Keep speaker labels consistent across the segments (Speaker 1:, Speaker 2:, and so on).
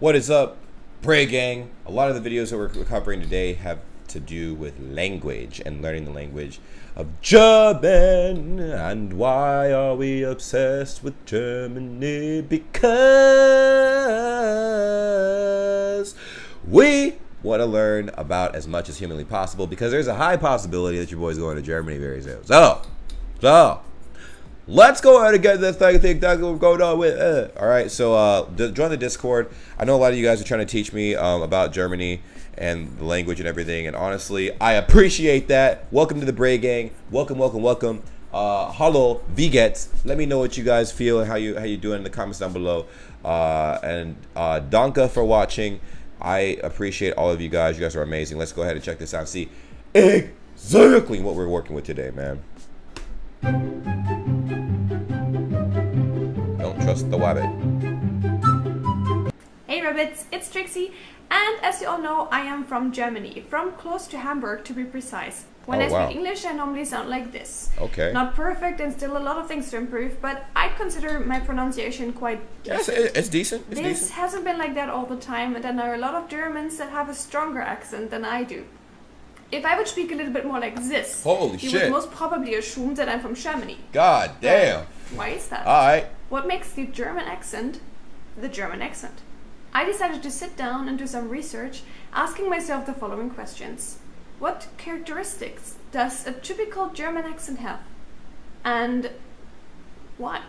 Speaker 1: What is up, Bray Gang? A lot of the videos that we're covering today have to do with language and learning the language of German. And why are we obsessed with Germany? Because we want to learn about as much as humanly possible, because there's a high possibility that your boy's going to Germany very soon. So let's go ahead and get this thing that's going on with. All right, so join the Discord. I know a lot of you guys are trying to teach me about Germany and the language and everything, and honestly, I appreciate that. Welcome to the Bray Gang. Welcome. Hello, wie geht's? Let me know what you guys feel and how you doing in the comments down below. And danke for watching. I appreciate all of you guys. You guys are amazing. Let's go ahead and check this out and see exactly what we're working with today, man. Don't trust the rabbit.
Speaker 2: Hey rabbits, it's Trixie, and as you all know, I am from Germany, from close to Hamburg to be precise. When I speak English, I normally sound like this.
Speaker 1: Okay.
Speaker 2: Not perfect and still a lot of things to improve, but I consider my pronunciation quite decent.
Speaker 1: Yes, it's decent.
Speaker 2: This hasn't been like that all the time, and there are a lot of Germans that have a stronger accent than I do. If I would speak a little bit more like this, you would most probably assume that I'm from Germany.
Speaker 1: God damn.
Speaker 2: Why is that?
Speaker 1: Alright.
Speaker 2: What makes the German accent the German accent? I decided to sit down and do some research, asking myself the following questions. What characteristics does a typical German accent have? And why?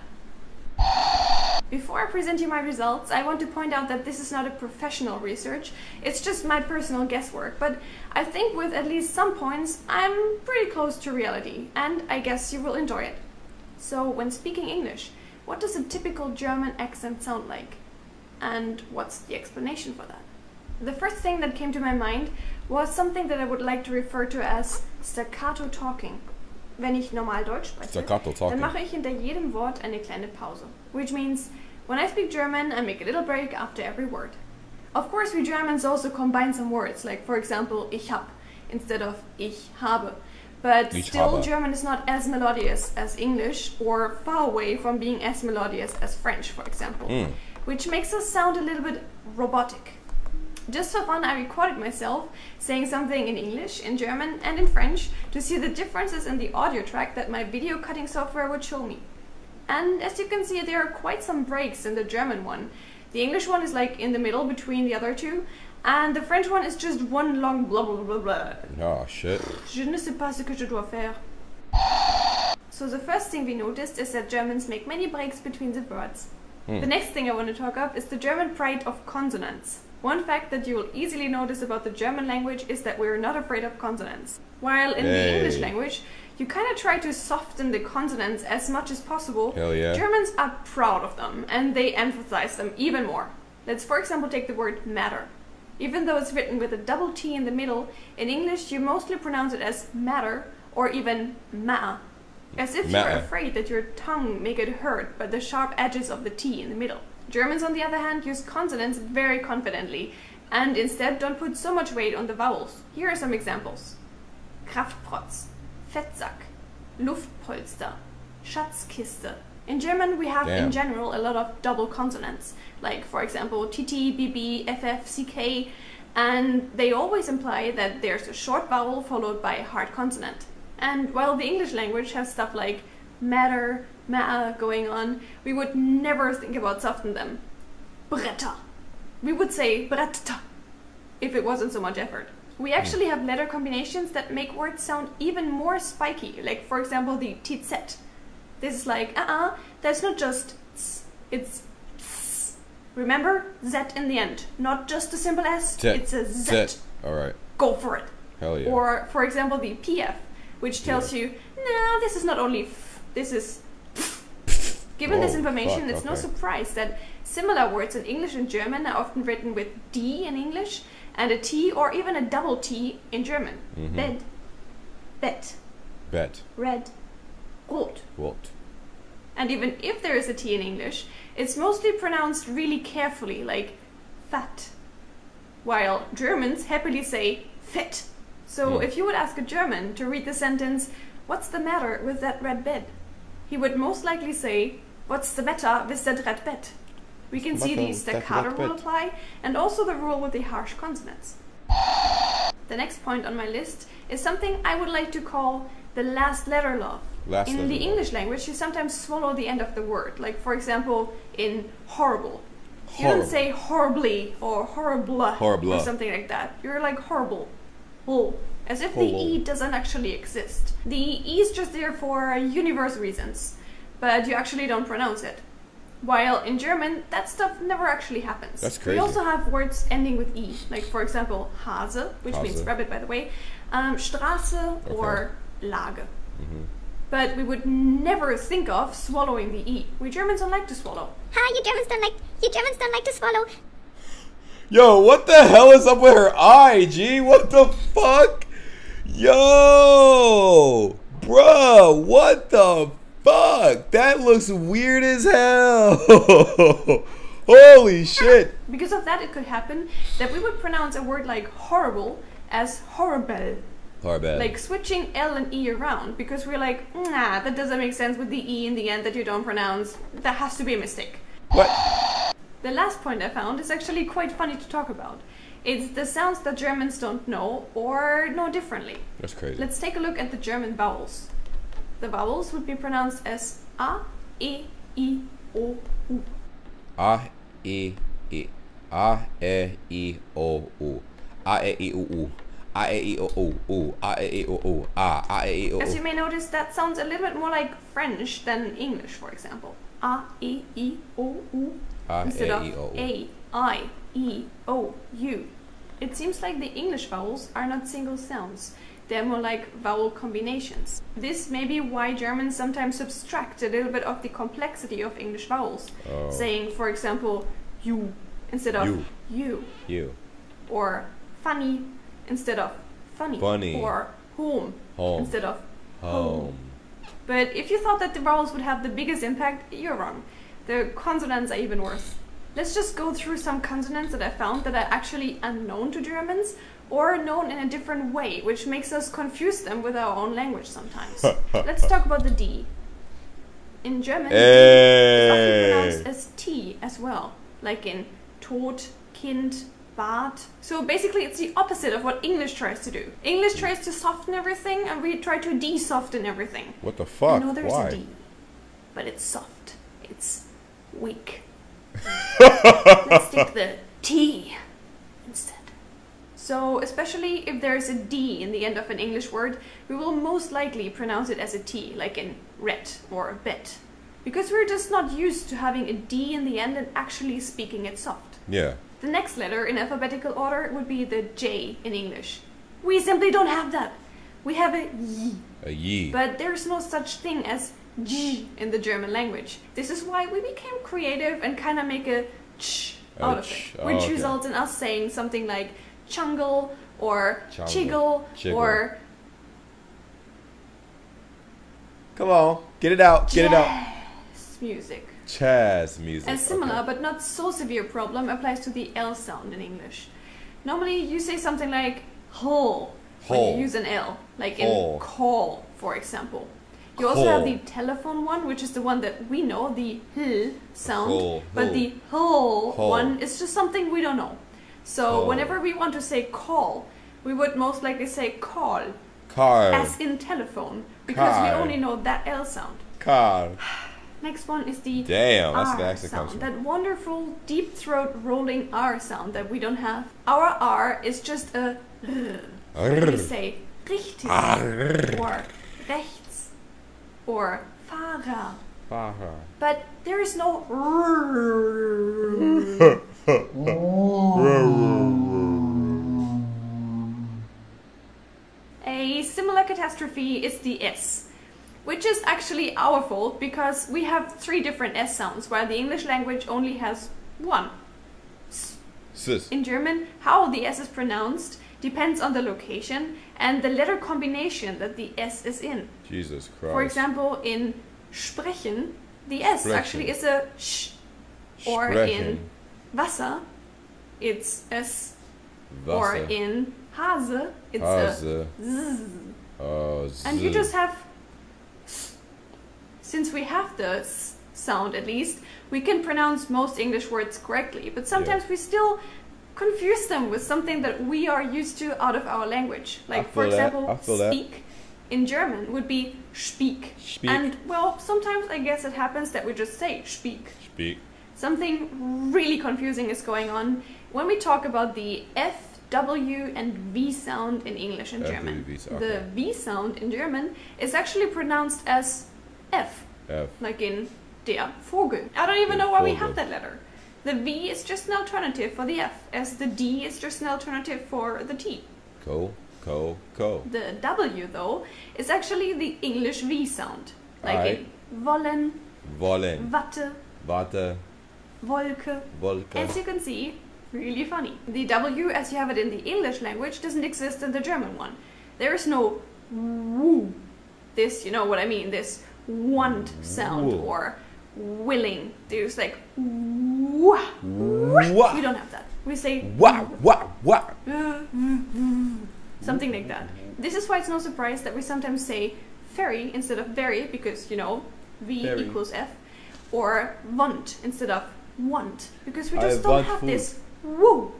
Speaker 2: Before I present you my results, I want to point out that this is not a professional research, it's just my personal guesswork, but I think with at least some points, I'm pretty close to reality, and I guess you will enjoy it. So, when speaking English, what does a typical German accent sound like? And what's the explanation for that? The first thing that came to my mind was something that I would like to refer to as staccato talking. Wenn ich normal Deutsch spreche, dann mache ich hinter jedem Wort eine kleine Pause. Which means, when I speak German, I make a little break after every word. Of course, we Germans also combine some words, like for example, ich hab, instead of ich habe. But still, German is not as melodious as English, or far away from being as melodious as French, for example. Which makes us sound a little bit robotic. Just for fun, I recorded myself saying something in English, in German, and in French to see the differences in the audio track that my video cutting software would show me. And as you can see, there are quite some breaks in the German one. The English one is like in the middle between the other two, and the French one is just one long blah blah blah blah.
Speaker 1: Oh shit.
Speaker 2: Je ne sais pas ce que je dois faire. So the first thing we noticed is that Germans make many breaks between the words. The next thing I want to talk about is the German pride of consonants. One fact that you will easily notice about the German language is that we're not afraid of consonants. While in the English language, you kind of try to soften the consonants as much as possible, Germans are proud of them and they emphasize them even more. Let's for example take the word matter. Even though it's written with a double T in the middle, in English you mostly pronounce it as matter or even ma, as if you're afraid that your tongue may get hurt by the sharp edges of the T in the middle. Germans, on the other hand, use consonants very confidently and instead don't put so much weight on the vowels. Here are some examples. Kraftprotz, Fettsack, Luftpolster, Schatzkiste. In German, we have in general a lot of double consonants, like for example TT, BB, FF, CK, and they always imply that there's a short vowel followed by a hard consonant. And while the English language has stuff like matter, ma going on, we would never think about softening them. Bretter. We would say bretta if it wasn't so much effort. We actually have letter combinations that make words sound even more spiky, like for example the tz. This is like, that's not just ts, it's ts. Remember? Z in the end. Not just a simple S, it's a Z.
Speaker 1: Alright.
Speaker 2: Go for it.
Speaker 1: Hell yeah.
Speaker 2: Or for example the PF, which tells you, nah, this is not only f, this is pf. Given this information, it's no surprise that similar words in English and German are often written with D in English and a T or even a double T in German. Bed, bet, red, rot. And even if there is a T in English, it's mostly pronounced really carefully, like fat, while Germans happily say fett. So if you would ask a German to read the sentence, "What's the matter with that red bed?" he would most likely say, "What's the matter with that red bed?" We can see the staccato rule apply, and also the rule with the harsh consonants. The next point on my list is something I would like to call the last letter law. In the English language, you sometimes swallow the end of the word. Like, for example, in horrible. You don't say horribly or horrible or something like that. You're like horrible. As if the E doesn't actually exist. The E is just there for universal reasons, but you actually don't pronounce it. While in German, that stuff never actually happens.
Speaker 1: That's crazy.
Speaker 2: We also have words ending with E, like for example, Hase, which means rabbit by the way, Straße or Lage. But we would never think of swallowing the E. We Germans don't like to swallow.
Speaker 3: You Germans don't like to swallow.
Speaker 1: Yo, what the hell is up with her eye, G? What the fuck? Yo, bruh, what the fuck? That looks weird as hell. Holy shit.
Speaker 2: Because of that, it could happen that we would pronounce a word like horrible as horrible. Like switching L and E around, because we're like, nah, that doesn't make sense with the E in the end that you don't pronounce. That has to be a mistake.
Speaker 1: What?
Speaker 2: The last point I found is actually quite funny to talk about. It's the sounds that Germans don't know or know differently.
Speaker 1: That's crazy.
Speaker 2: Let's take a look at the German vowels. The vowels would be pronounced as A, E, I, O, U.
Speaker 1: A, E, I. A, E, I, O, U. A, E, I, O, U. A, E, I, O, U. A, E, I, O, U. A, E, I, O, U.
Speaker 2: As you may notice, that sounds a little bit more like French than English, for example. A, E, I, O, U. Instead of A, I, E, O, U. It seems like the English vowels are not single sounds. They're more like vowel combinations. This may be why Germans sometimes subtract a little bit of the complexity of English vowels. Saying, for example, you instead of you. Or funny instead of funny. Or home instead of home. But if you thought that the vowels would have the biggest impact, you're wrong. The consonants are even worse. Let's just go through some consonants that I found that are actually unknown to Germans or known in a different way, which makes us confuse them with our own language sometimes. Let's talk about the D. In German, D is often pronounced as T as well, like in Tod, Kind, Bad. So basically it's the opposite of what English tries to do. English tries to soften everything and we try to de-soften everything.
Speaker 1: What the fuck?
Speaker 2: I know there's
Speaker 1: Why?
Speaker 2: a D, but it's soft. It's weak. Let's take the T instead. So, especially if there's a D in the end of an English word, we will most likely pronounce it as a T, like in red or bet. Because we're just not used to having a D in the end and actually speaking it soft.
Speaker 1: Yeah.
Speaker 2: The next letter in alphabetical order would be the J in English. We simply don't have that. We have a Y.
Speaker 1: A Y.
Speaker 2: But there's no such thing as J in the German language. This is why we became creative and kind of make a ch out of it, which results in us saying something like chungle or chiggle or...
Speaker 1: Come on, get it out, get it out.
Speaker 2: Music.
Speaker 1: Jazz music.
Speaker 2: A similar but not so severe problem applies to the L sound in English. Normally you say something like hole when you use an L, like in call, for example. You also have the telephone one, which is the one that we know, the H sound, but the whole one is just something we don't know. So whenever we want to say call, we would most likely say call, as in telephone, because we only know that L sound. Next one is the R sound, that wonderful deep throat rolling R sound that we don't have. Our R is just a R. We say richtig or rechts or Fahrer. But there is no A similar catastrophe is the S, which is actually our fault because we have 3 different S sounds, while the English language only has one. In German, how the S is pronounced depends on the location and the letter combination that the S is in.
Speaker 1: Jesus Christ.
Speaker 2: For example, in sprechen, the S actually is a sh. Or in Wasser, it's S. Or in Hase, it's a Z. And you just have S. Since we have the S sound at least, we can pronounce most English words correctly, but sometimes we still confuse them with something that we are used to out of our language. Like, for example, speak in German would be speak. And, well, sometimes I guess it happens that we just say speak. Something really confusing is going on when we talk about the F, W, and V sound in English and German. The V sound in German is actually pronounced as F. Like in der Vogel. I don't even know why we have that letter. The V is just an alternative for the F, as the D is just an alternative for the T. The W, though, is actually the English V sound. Like in wollen, Watte, Wolke. As you can see, really funny. The W, as you have it in the English language, doesn't exist in the German one. There is no woo. This, you know what I mean, this want sound or willing. There's like wah. We don't have that. We say wah. Something like that. This is why it's no surprise that we sometimes say ferry instead of very, because, you know, V equals F, or want instead of want, because we just don't have this woo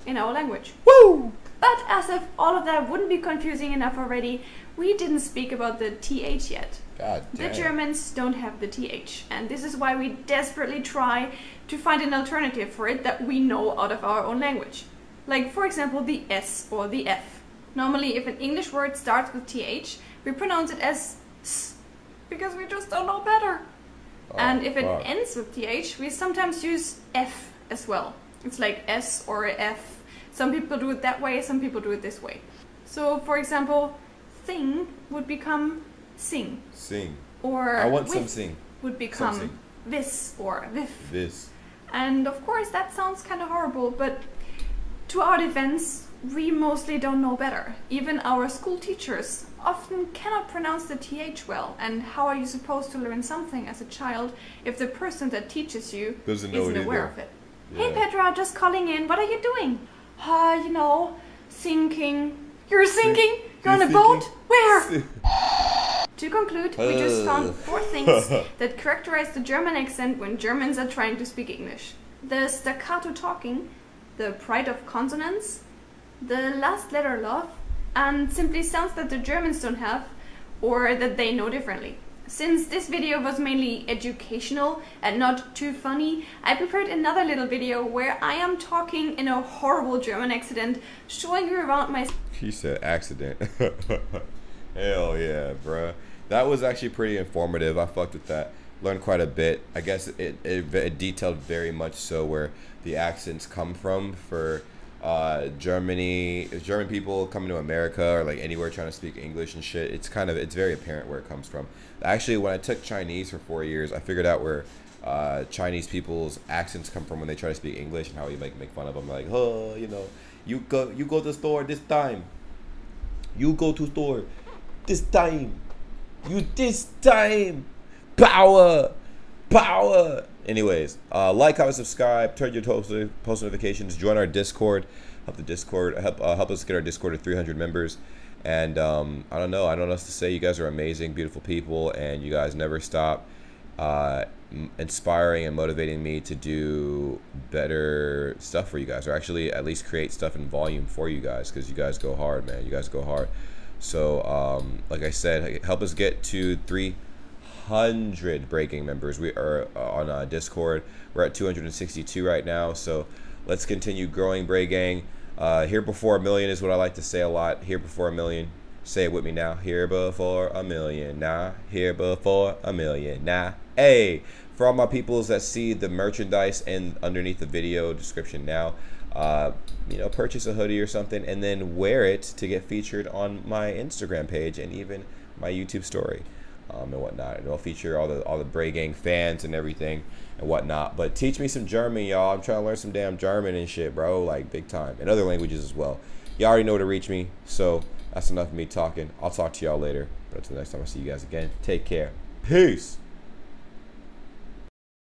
Speaker 2: in our language. Woo! But as if all of that wouldn't be confusing enough already, we didn't speak about the TH yet.
Speaker 1: God damn.
Speaker 2: The Germans don't have the TH, and this is why we desperately try to find an alternative for it that we know out of our own language. Like, for example, the S or the F. Normally, if an English word starts with TH, we pronounce it as S, because we just don't know better. And if it ends with TH, we sometimes use F as well. It's like S or F. Some people do it that way, some people do it this way. So, for example, thing would become sing. Or
Speaker 1: I want some sing.
Speaker 2: Would become vis or vif. And of course, that sounds kind of horrible, but to our defense, we mostly don't know better. Even our school teachers often cannot pronounce the TH well. And how are you supposed to learn something as a child if the person that teaches you isn't aware of it? Yeah. Hey Petra, just calling in. What are you doing? You know, sinking. You're sinking? You're on a boat? Where? To conclude, we just found 4 things that characterize the German accent when Germans are trying to speak English. The staccato talking, the pride of consonants, the last letter love, and simply sounds that the Germans don't have or that they know differently. Since this video was mainly educational and not too funny, I prepared another little video where I am talking in a horrible German accent, showing you around my...
Speaker 1: She said accident. Hell yeah, bruh. That was actually pretty informative. I fucked with that. Learned quite a bit. I guess it detailed very much so where the accents come from for German people coming to America or like anywhere trying to speak English and shit. It's very apparent where it comes from. Actually, when I took Chinese for 4 years, I figured out where Chinese people's accents come from when they try to speak English and how we make fun of them. Like, oh, you know, you go to the store this time. You go to store this time. You this time. Power. Anyways, like, comment, subscribe, turn your post notifications, join our Discord, help us get our Discord to 300 members. And I don't know what else to say. You guys are amazing, beautiful people, and you guys never stop inspiring and motivating me to do better stuff for you guys, or actually at least create stuff in volume for you guys, because you guys go hard, man. You guys go hard. So like I said, help us get to 300 BRAYGANG members. We are on Discord. We're at 262 right now, so let's continue growing BRAYGANG. Here before a million is what I like to say a lot. Here before a million. Say it with me now. Here before a million. Nah. Here before a million. Nah. Hey, for all my peoples that see the merchandise and underneath the video description now, you know, purchase a hoodie or something and then wear it to get featured on my Instagram page and even my YouTube story. And whatnot, and it'll feature all the BRAYGANG fans and everything and whatnot. But teach me some German, y'all. I'm trying to learn some damn German and shit, bro, like big time, and other languages as well. Y'all already know where to reach me, so that's enough of me talking. I'll talk to y'all later. But until next time, I'll see you guys again. Take care. Peace.